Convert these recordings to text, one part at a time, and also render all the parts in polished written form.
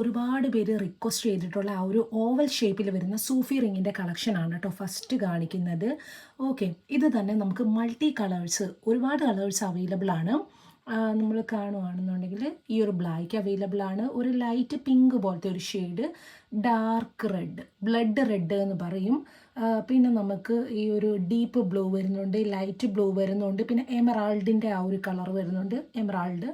ഒരുപാട് പേര് റിക്വസ്റ്റ് ചെയ്തിട്ടുള്ള ആ ഒരു ഓവൽ ഷേപ്പിൽ വരുന്ന സൂഫി റിങ്ങിൻ്റെ കളക്ഷനാണ് കേട്ടോ ഫസ്റ്റ് കാണിക്കുന്നത്. ഓക്കെ, ഇത് തന്നെ നമുക്ക് മൾട്ടി കളേഴ്സ്, ഒരുപാട് കളേഴ്സ് അവൈലബിൾ ആണ്. നമ്മൾ കാണുകയാണെന്നുണ്ടെങ്കിൽ ഈ ഒരു ബ്ലാക്ക് അവൈലബിൾ ആണ്, ഒരു ലൈറ്റ് പിങ്ക് പോലത്തെ ഒരു shade, dark red, blood red എന്ന് പറയും. പിന്നെ നമുക്ക് ഈ ഒരു ഡീപ്പ് ബ്ലൂ വരുന്നുണ്ട്, ലൈറ്റ് ബ്ലൂ വരുന്നുണ്ട്, പിന്നെ എമറാൾഡിൻ്റെ ആ ഒരു കളർ വരുന്നുണ്ട്, എമറാൾഡ്.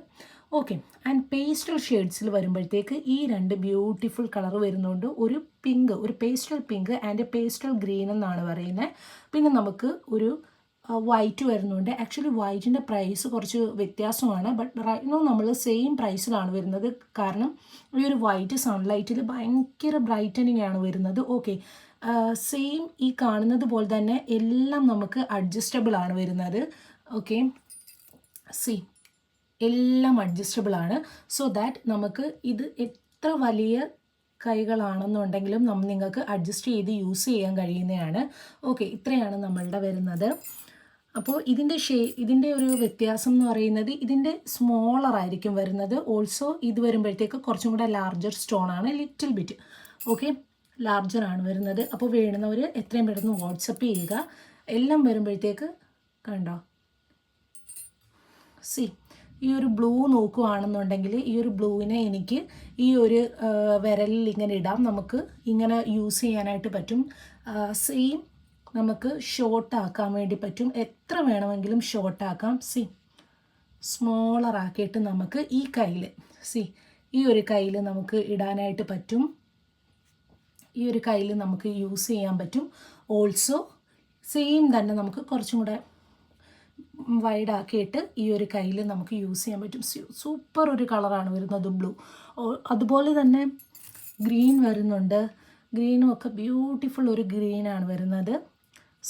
ഓക്കെ, ആൻഡ് പേസ്റ്റൽ ഷെയ്ഡ്സിൽ വരുമ്പോഴത്തേക്ക് ഈ രണ്ട് ബ്യൂട്ടിഫുൾ കളർ വരുന്നുണ്ട്. ഒരു പിങ്ക്, ഒരു pastel pink and pastel green എന്നാണ് പറയുന്നത്. പിന്നെ നമുക്ക് ഒരു വൈറ്റ് വരുന്നുണ്ട്. ആക്ച്വലി വൈറ്റിൻ്റെ പ്രൈസ് കുറച്ച് വ്യത്യാസമാണ്, ബട്ട് റൈറ്റ് നോ നമ്മൾ സെയിം പ്രൈസിലാണ് വരുന്നത്. കാരണം ഈ ഒരു വൈറ്റ് സൺലൈറ്റിൽ ഭയങ്കര ബ്രൈറ്റനിങ് ആണ് വരുന്നത്. ഓക്കെ, സെയിം ഈ കാണുന്നത് പോലെ തന്നെ എല്ലാം നമുക്ക് അഡ്ജസ്റ്റബിൾ ആണ് വരുന്നത്. ഓക്കെ, സി എല്ലാം അഡ്ജസ്റ്റബിൾ ആണ്. സോ ദാറ്റ് നമുക്ക് ഇത് എത്ര വലിയ കൈകളാണെന്നുണ്ടെങ്കിലും നിങ്ങൾക്ക് അഡ്ജസ്റ്റ് ചെയ്ത് യൂസ് ചെയ്യാൻ കഴിയുന്നതാണ്. ഓക്കെ, ഇത്രയാണ് നമ്മളുടെ വരുന്നത്. അപ്പോൾ ഇതിൻ്റെ ഒരു വ്യത്യാസം എന്ന് പറയുന്നത് ഇതിൻ്റെ സ്മോളർ ആയിരിക്കും വരുന്നത്. ഓൾസോ ഇത് വരുമ്പോഴത്തേക്ക് കുറച്ചും കൂടെ ലാർജർ സ്റ്റോൺ ആണ്, ലിറ്റിൽ ബിറ്റ്. ഓക്കെ, ലാർജർ ആണ് വരുന്നത്. അപ്പോൾ വേണ്ടുന്നവർ എത്രയും പെട്ടെന്ന് വാട്സപ്പ് ചെയ്യുക. എല്ലാം വരുമ്പോഴത്തേക്ക് കണ്ടോ, സി ഈ ഒരു ബ്ലൂ നോക്കുകയാണെന്നുണ്ടെങ്കിൽ ഈ ഒരു ബ്ലൂവിനെ എനിക്ക് ഈ ഒരു വിരലിൽ ഇങ്ങനെ ഇടാം, നമുക്ക് ഇങ്ങനെ യൂസ് ചെയ്യാനായിട്ട് പറ്റും. സെയിം നമുക്ക് ഷോർട്ട് ആക്കാൻ വേണ്ടി പറ്റും, എത്ര വേണമെങ്കിലും ഷോർട്ട് ആക്കാം. സി സ്മോളർ ആക്കിയിട്ട് നമുക്ക് ഈ കയ്യിൽ, ഈ ഒരു കയ്യിൽ നമുക്ക് ഇടാനായിട്ട് പറ്റും, ഈ ഒരു കയ്യിൽ നമുക്ക് യൂസ് ചെയ്യാൻ പറ്റും. ഓൾസോ സെയിം തന്നെ നമുക്ക് കുറച്ചും കൂടെ വൈഡാക്കിയിട്ട് ഈ ഒരു കയ്യിൽ നമുക്ക് യൂസ് ചെയ്യാൻ പറ്റും. സൂപ്പർ ഒരു കളറാണ് വരുന്നത് ബ്ലൂ. അതുപോലെ തന്നെ ഗ്രീൻ വരുന്നുണ്ട്, ഗ്രീനും ഒക്കെ ബ്യൂട്ടിഫുൾ ഒരു ഗ്രീനാണ് വരുന്നത്.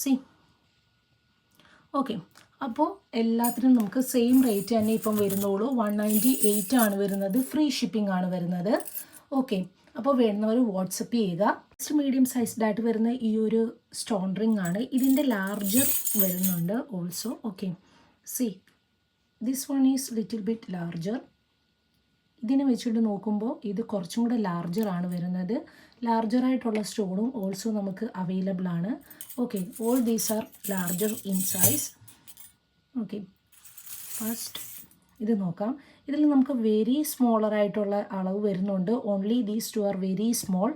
സി ഓക്കെ, അപ്പോൾ എല്ലാത്തിനും നമുക്ക് സെയിം റേറ്റ് തന്നെ ഇപ്പം വരുന്നുള്ളൂ. 198 ആണ് വരുന്നത്, ഫ്രീ ഷിപ്പിംഗ് ആണ് വരുന്നത്. ഓക്കെ, അപ്പോൾ വേണമെന്നവർ വാട്സപ്പ് ചെയ്യുക. നെക്സ്റ്റ് മീഡിയം സൈസ്ഡായിട്ട് വരുന്ന ഈ ഒരു സ്റ്റോൺ റിംഗ് ആണ്. ഇതിൻ്റെ ലാർജർ വരുന്നുണ്ട് also. Okay, see this one is little bit larger. ഇതിനെ വെച്ചിട്ട് നോക്കുമ്പോൾ ഇത് കുറച്ചും കൂടെ ലാർജർ ആണ് വരുന്നത്. ലാർജറായിട്ടുള്ള സ്റ്റോണും ഓൾസോ നമുക്ക് അവൈലബിൾ ആണ്. Okay, all these are larger in size. Okay, first ഇത് നോക്കാം. ഇതിൽ നമുക്ക് വെരി സ്മോളറായിട്ടുള്ള അളവ് വരുന്നുണ്ട്. Only these two are very small,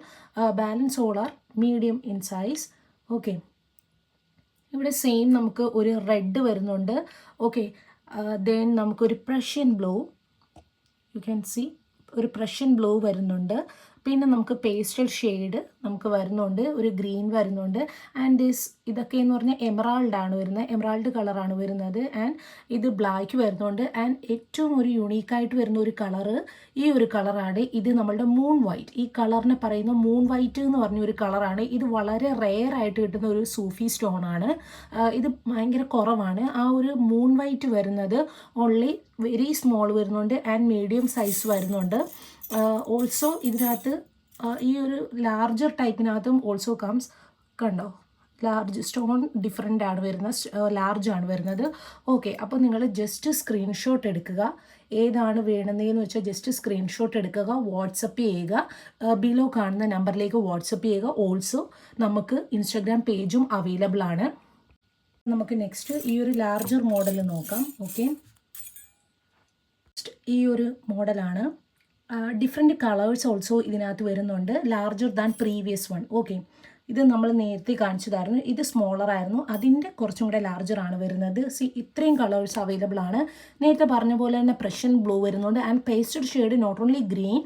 balance all are medium in size. Okay, ഇവിടെ സെയിം നമുക്ക് ഒരു റെഡ് വരുന്നുണ്ട്. ഓക്കെ, ദെൻ നമുക്കൊരു Prussian blue, you can see ഒരു പ്രഷ്യൻ ബ്ലൂ വരുന്നുണ്ട്. പിന്നെ നമുക്ക് പേസ്റ്റൽ ഷെയ്ഡ് നമുക്ക് വരുന്നുണ്ട്, ഒരു ഗ്രീൻ വരുന്നുണ്ട്. ആൻഡ് ഇതൊക്കെ എന്ന് പറഞ്ഞാൽ എമറാൾഡാണ് വരുന്നത്, എമറാൾഡ് കളറാണ് വരുന്നത്. ആൻഡ് ഇത് ബ്ലാക്ക് വരുന്നുണ്ട്. ആൻഡ് ഏറ്റവും ഒരു യുണീക്കായിട്ട് വരുന്ന ഒരു കളറ് ഈ ഒരു കളറാണ്. ഇത് നമ്മളുടെ മൂൺ വൈറ്റ്, ഈ കളറിനെ പറയുന്ന മൂൺ വൈറ്റ് എന്ന് പറഞ്ഞ ഒരു കളറാണ്. ഇത് വളരെ റെയർ ആയിട്ട് കിട്ടുന്ന ഒരു സൂഫി സ്റ്റോൺ ആണ്. ഇത് ഭയങ്കര കുറവാണ്. ആ ഒരു മൂൺ വൈറ്റ് വരുന്നത് ഓൺലി വെരി സ്മോൾ വരുന്നുണ്ട് ആൻഡ് മീഡിയം സൈസ് വരുന്നുണ്ട്. ഓൾസോ ഇതിനകത്ത് ഈ ഒരു ലാർജർ ടൈപ്പിനകത്തും ഓൾസോ കംസ്, കണ്ടോ ലാർജ് സ്റ്റോൺ ഡിഫറെൻ്റ് ആണ് വരുന്നത്, ലാർജ് ആണ് വരുന്നത്. ഓക്കെ, അപ്പോൾ നിങ്ങൾ ജസ്റ്റ് സ്ക്രീൻഷോട്ട് എടുക്കുക, ഏതാണ് വേണമെന്ന് വെച്ചാൽ ജസ്റ്റ് സ്ക്രീൻഷോട്ട് എടുക്കുക, വാട്സപ്പ് ചെയ്യുക, ബിലോ കാണുന്ന നമ്പറിലേക്ക് വാട്സപ്പ് ചെയ്യുക. ഓൾസോ നമുക്ക് ഇൻസ്റ്റാഗ്രാം പേജും അവൈലബിൾ ആണ്. നമുക്ക് നെക്സ്റ്റ് ഈ ഒരു ലാർജർ മോഡൽ നോക്കാം. ഓക്കെ, ഈ ഒരു മോഡലാണ്. ഡിഫറെൻറ്റ് കളേഴ്സ് ഓൾസോ ഇതിനകത്ത് വരുന്നുണ്ട്, larger than previous one. Okay, ഇത് നമ്മൾ നേരത്തെ കാണിച്ചതായിരുന്നു, ഇത് സ്മോളർ ആയിരുന്നു, അതിൻ്റെ കുറച്ചും കൂടെ ലാർജർ ആണ് വരുന്നത്. ഇത്രയും കളേഴ്സ് അവൈലബിൾ ആണ്. നേരത്തെ പറഞ്ഞ പോലെ തന്നെ പ്രഷ്യൻ ബ്ലൂ വരുന്നുണ്ട് and pastel shade, not only green,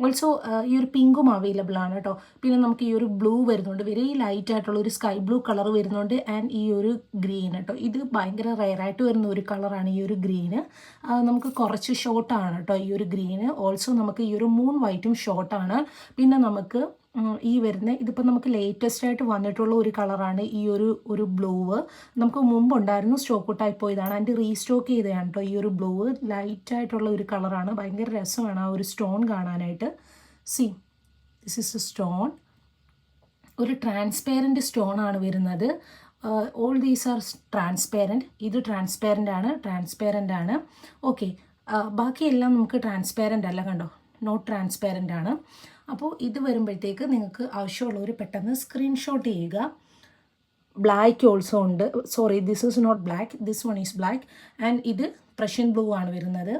also ഈ ഒരു പിങ്കും അവൈലബിൾ ആണ് കേട്ടോ. പിന്നെ നമുക്ക് ഈ ഒരു ബ്ലൂ വരുന്നുണ്ട്, വെരി ലൈറ്റ് ആയിട്ടുള്ള ഒരു സ്കൈ ബ്ലൂ കളർ വരുന്നുണ്ട്. ആൻഡ് ഈ ഒരു ഗ്രീൻ കേട്ടോ, ഇത് ഭയങ്കര റെയറായിട്ട് വരുന്ന ഒരു കളറാണ് ഈ ഒരു ഗ്രീന്. നമുക്ക് കുറച്ച് ഷോർട്ടാണ് കേട്ടോ ഈ ഒരു ഗ്രീന്. ഓൾസോ നമുക്ക് ഈ ഒരു മൂൺ വൈറ്റും ഷോർട്ടാണ്. പിന്നെ നമുക്ക് ഈ വരുന്ന ഇതിപ്പോൾ നമുക്ക് ലേറ്റസ്റ്റ് ആയിട്ട് വന്നിട്ടുള്ള ഒരു കളറാണ് ഈ ഒരു ബ്ലൂവ്. നമുക്ക് മുമ്പുണ്ടായിരുന്നു, സ്റ്റോക്ക് ഔട്ടായി പോയതാണ്, അതിൻ്റെ റീസ്റ്റോക്ക് ചെയ്തതാണ് കേട്ടോ ഈ ഒരു ബ്ലൂവ്. ലൈറ്റായിട്ടുള്ള ഒരു കളറാണ്, ഭയങ്കര രസമാണ് ആ ഒരു സ്റ്റോൺ കാണാനായിട്ട്. See this is A stone, ഒരു ട്രാൻസ്പെറൻറ്റ് സ്റ്റോൺ ആണ് വരുന്നത്. All these are transparent. ഇത് ട്രാൻസ്പെറൻ്റ് ആണ്. ഓക്കെ, ബാക്കിയെല്ലാം നമുക്ക് ട്രാൻസ്പെറൻ്റ് അല്ല, കണ്ടോ നോട്ട് ട്രാൻസ്പാരൻ്റ് ആണ്. അപ്പോൾ ഇത് വരുമ്പോഴത്തേക്ക് നിങ്ങൾക്ക് ആവശ്യമുള്ളവർ പെട്ടെന്ന് സ്ക്രീൻഷോട്ട് ചെയ്യുക. ബ്ലാക്ക് ഓൾസോ ഉണ്ട്, sorry this is not black, this one is black and ഇത് പ്രഷ്യൻ ബ്ലൂ ആണ് വരുന്നത്.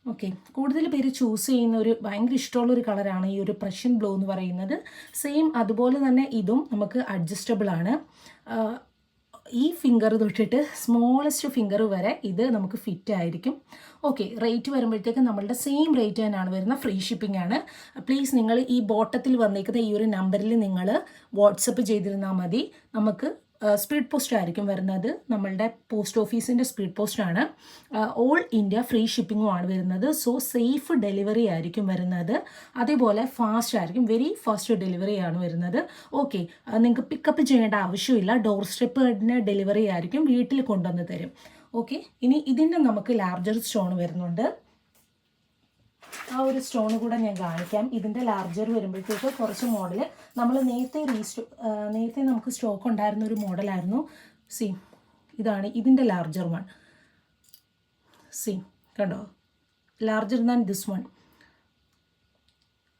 ഓക്കെ, കൂടുതൽ പേര് ചൂസ് ചെയ്യുന്ന ഒരു ഭയങ്കര ഇഷ്ടമുള്ളൊരു കളറാണ് ഈ ഒരു പ്രഷ്യൻ ബ്ലൂ എന്ന് പറയുന്നത്. സെയിം അതുപോലെ തന്നെ ഇതും നമുക്ക് അഡ്ജസ്റ്റബിൾ ആണ്. ഈ ഫിംഗർ തൊട്ടിട്ട് സ്മോളസ്റ്റ് ഫിംഗർ വരെ ഇത് നമുക്ക് ഫിറ്റ് ആയിരിക്കും. ഓക്കെ, റേറ്റ് വരുമ്പോഴത്തേക്ക് നമ്മളുടെ സെയിം റേറ്റ് തന്നെയാണ് വരുന്നത്, ഫ്രീ ഷിപ്പിംഗ് ആണ്. പ്ലീസ് നിങ്ങൾ ഈ ബോട്ടത്തിൽ വന്നിരിക്കുന്ന ഈ ഒരു നമ്പറിൽ നിങ്ങൾ വാട്സപ്പ് ചെയ്തിരുന്നാൽ മതി. നമുക്ക് സ്പീഡ് പോസ്റ്റ് ആയിരിക്കും വരുന്നത്, നമ്മളുടെ പോസ്റ്റ് ഓഫീസിൻ്റെ സ്പീഡ് പോസ്റ്റ് ആണ്. ഓൾ ഇന്ത്യ ഫ്രീ ഷിപ്പിങ്ങും ആണ് വരുന്നത്. സോ സേഫ് ഡെലിവറി ആയിരിക്കും വരുന്നത്, അതേപോലെ ഫാസ്റ്റ് ആയിരിക്കും, വെരി ഫാസ്റ്റ് ഡെലിവറി ആണ് വരുന്നത്. ഓക്കെ, നിങ്ങൾക്ക് പിക്കപ്പ് ചെയ്യേണ്ട ആവശ്യമില്ല, ഡോർ സ്റ്റെപ്പ് തന്നെ ഡെലിവറി ആയിരിക്കും, വീട്ടിൽ കൊണ്ടുവന്ന് തരും. ഓക്കെ, ഇനി ഇതിൻ്റെ നമുക്ക് ലാർജർ സ്റ്റോൺ വരുന്നുണ്ട്. ആ ഒരു സ്റ്റോൺ കൂടെ ഞാൻ കാണിക്കാം. ഇതിൻ്റെ ലാർജർ വരുമ്പോഴത്തേക്ക് കുറച്ച് മോഡൽ നമ്മൾ നേരത്തെ നമുക്ക് സ്റ്റോക്ക് ഉണ്ടായിരുന്ന ഒരു മോഡലായിരുന്നു. സി, ഇതാണ് ഇതിൻ്റെ ലാർജർ വൺ. സി, കണ്ടോ, ലാർജർ ദാൻ ദിസ് വൺ.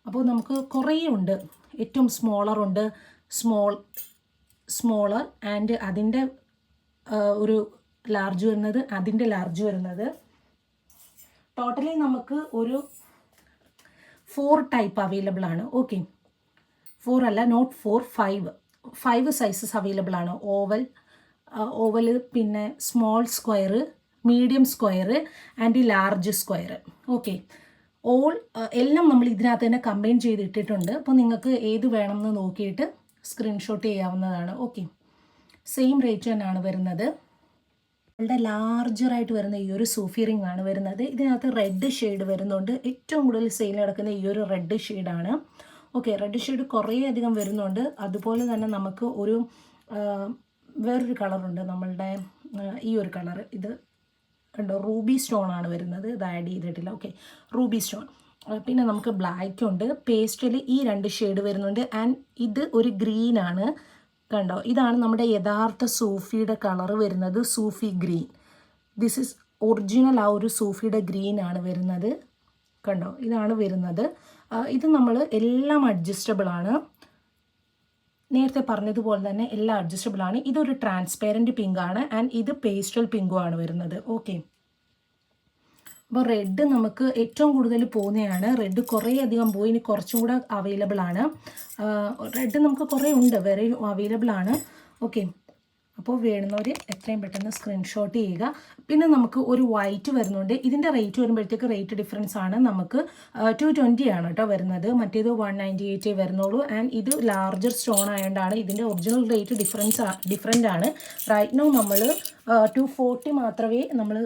അപ്പോൾ നമുക്ക് കുറേ ഉണ്ട്. ഏറ്റവും സ്മോളർ ഉണ്ട്, സ്മോളർ ആൻഡ് അതിൻ്റെ ഒരു ലാർജ് വരുന്നത്, അതിൻ്റെ ലാർജ് വരുന്നത്. ടോട്ടലി നമുക്ക് ഒരു 4 ടൈപ്പ് അവൈലബിൾ ആണ്. ഓക്കെ, 4 അല്ല, നോട്ട് 4, 5 സൈസസ് അവൈലബിൾ ആണ്. ഓവൽ, പിന്നെ small square, medium square and large square. Okay, എല്ലാം നമ്മൾ ഇതിനകത്ത് തന്നെ കമ്പൈൻ ചെയ്തിട്ടിട്ടുണ്ട്. അപ്പോൾ നിങ്ങൾക്ക് ഏത് വേണമെന്ന് നോക്കിയിട്ട് സ്ക്രീൻഷോട്ട് ചെയ്യാവുന്നതാണ്. ഓക്കെ, സെയിം റേറ്റ് തന്നെയാണ് വരുന്നത്. നമ്മളുടെ ലാർജറായിട്ട് വരുന്ന ഈ ഒരു സൂഫി റിംഗ് ആണ് വരുന്നത്. ഇതിനകത്ത് റെഡ് ഷെയ്ഡ് വരുന്നുണ്ട്. ഏറ്റവും കൂടുതൽ സെയിൽ നടക്കുന്ന ഈ ഒരു റെഡ് ഷെയ്ഡാണ്. ഓക്കെ, റെഡ് ഷെയ്ഡ് കുറേ അധികം വരുന്നുണ്ട്. അതുപോലെ തന്നെ നമുക്ക് ഒരു വേറൊരു കളറുണ്ട്, നമ്മളുടെ ഈ ഒരു കളർ, ഇത് കണ്ടോ, റൂബി സ്റ്റോൺ ആണ് വരുന്നത്. ഇത് ആഡ് ചെയ്തിട്ടില്ല. Okay, Ruby stone. പിന്നെ നമുക്ക് ബ്ലാക്ക് ഉണ്ട്, പേസ്റ്റൽ ഈ 2 ഷെയ്ഡ് വരുന്നുണ്ട് ആൻഡ് ഇത് ഒരു ഗ്രീൻ ആണ്. കണ്ടോ, ഇതാണ് നമ്മുടെ യഥാർത്ഥ സൂഫിയുടെ കളർ വരുന്നത്, സൂഫി ഗ്രീൻ. ദിസ് ഈസ് ഒറിജിനൽ ആ ഒരു സൂഫിയുടെ ഗ്രീൻ ആണ് വരുന്നത്. കണ്ടോ, ഇതാണ് വരുന്നത്. ഇത് നമ്മൾ എല്ലാം അഡ്ജസ്റ്റബിൾ ആണ്, നേരത്തെ പറഞ്ഞതുപോലെ തന്നെ എല്ലാം അഡ്ജസ്റ്റബിൾ ആണ്. ഇതൊരു ട്രാൻസ്പെറൻറ്റ് പിങ്ക് ആണ് ആൻഡ് ഇത് പേസ്റ്റൽ പിങ്കും ആണ് വരുന്നത്. ഓക്കെ, അപ്പോൾ റെഡ് നമുക്ക് ഏറ്റവും കൂടുതൽ പോകുന്നതാണ്. റെഡ് കുറേ അധികം പോയി, ഇനി കുറച്ചും കൂടെ അവൈലബിൾ ആണ്. റെഡ് നമുക്ക് കുറേ ഉണ്ട്, വേറെ അവൈലബിൾ ആണ്. ഓക്കെ, അപ്പോൾ വേണമെന്നവർ എത്രയും പെട്ടെന്ന് സ്ക്രീൻഷോട്ട് ചെയ്യുക. പിന്നെ നമുക്ക് ഒരു വൈറ്റ് വരുന്നുണ്ട്. ഇതിൻ്റെ റേറ്റ് വരുമ്പോഴത്തേക്ക് റേറ്റ് ഡിഫറൻസ് ആണ്. നമുക്ക് 220 ആണ് കേട്ടോ വരുന്നത്, മറ്റേത് 198 വരുന്നുള്ളൂ. ആൻഡ് ഇത് ലാർജർ സ്റ്റോൺ ആയതുകൊണ്ടാണ് ഇതിൻ്റെ ഒറിജിനൽ റേറ്റ് ഡിഫറെൻ്റ് ആണ്. റൈറ്റ് നൗ നമ്മൾ 240 മാത്രമേ നമ്മൾ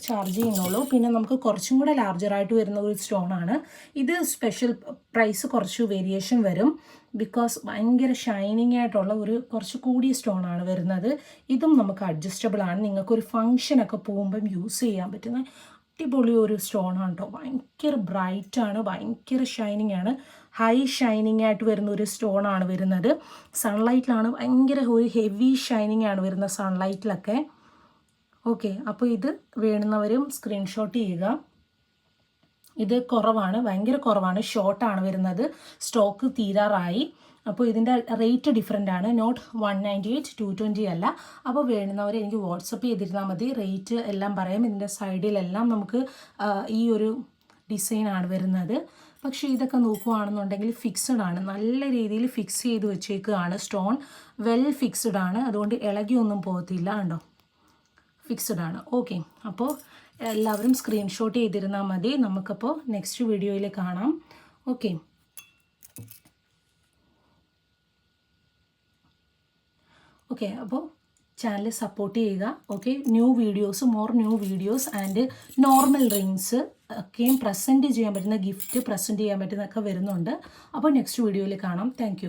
ചാർജ് ചെയ്യുന്നുള്ളൂ. പിന്നെ നമുക്ക് കുറച്ചും കൂടെ ലാർജറായിട്ട് വരുന്ന ഒരു സ്റ്റോൺ ആണ് ഇത്. സ്പെഷ്യൽ പ്രൈസ് കുറച്ച് വേരിയേഷൻ വരും, ബിക്കോസ് ഭയങ്കര ഷൈനിങ് ആയിട്ടുള്ള ഒരു കുറച്ച് കൂടിയ സ്റ്റോൺ ആണ് വരുന്നത്. ഇതും നമുക്ക് അഡ്ജസ്റ്റബിൾ ആണ്, നിങ്ങൾക്കൊരു ഫങ്ഷനൊക്കെ പോകുമ്പം യൂസ് ചെയ്യാൻ പറ്റുന്ന അടിപൊളി ഒരു സ്റ്റോൺ ആണ് കേട്ടോ. ഭയങ്കര ബ്രൈറ്റ് ആണ്, ഭയങ്കര ഷൈനിങ് ആണ്, ഹൈ ഷൈനിങ് ആയിട്ട് വരുന്ന ഒരു സ്റ്റോൺ ആണ് വരുന്നത്. സൺലൈറ്റിലാണ് ഭയങ്കര ഒരു ഹെവി ഷൈനിങ് ആണ് വരുന്നത്, സൺലൈറ്റിലൊക്കെ. ഓക്കെ, അപ്പോൾ ഇത് വേണ്ടുന്നവരും സ്ക്രീൻഷോട്ട് ചെയ്യുക. ഇത് കുറവാണ്, ഭയങ്കര കുറവാണ്, ഷോർട്ടാണ് വരുന്നത്, സ്റ്റോക്ക് തീരാറായി. അപ്പോൾ ഇതിൻ്റെ റേറ്റ് ഡിഫറെൻ്റ് ആണ്, നോട്ട് 198, 220 അല്ല. അപ്പോൾ വേണ്ടുന്നവർ എനിക്ക് വാട്സപ്പ് ചെയ്തിരുന്നാൽ മതി, റേറ്റ് എല്ലാം പറയാം. ഇതിൻ്റെ സൈഡിലെല്ലാം നമുക്ക് ഈ ഒരു ഡിസൈനാണ് വരുന്നത്. പക്ഷേ ഇതൊക്കെ നോക്കുകയാണെന്നുണ്ടെങ്കിൽ ഫിക്സഡ് ആണ്, നല്ല രീതിയിൽ ഫിക്സ് ചെയ്ത് വെച്ചേക്കുകയാണ്. സ്റ്റോൺ വെൽ ഫിക്സഡ് ആണ്, അതുകൊണ്ട് ഇളകിയൊന്നും പോകത്തില്ല. കണ്ടോ, ഫിക്സഡ് ആണ്. ഓക്കെ, അപ്പോൾ എല്ലാവരും സ്ക്രീൻഷോട്ട് ചെയ്തിരുന്നാൽ മതി. നമുക്കപ്പോൾ നെക്സ്റ്റ് വീഡിയോയിൽ കാണാം. ഓക്കെ, അപ്പോൾ ചാനൽ സപ്പോർട്ട് ചെയ്യുക. Okay, more new videos and normal rings ഒക്കെയും പ്രസൻറ്റ് ചെയ്യാൻ പറ്റുന്ന, ഗിഫ്റ്റ് പ്രസൻറ്റ് ചെയ്യാൻ പറ്റുന്നതൊക്കെ വരുന്നുണ്ട്. അപ്പോൾ നെക്സ്റ്റ് വീഡിയോയിൽ കാണാം. താങ്ക്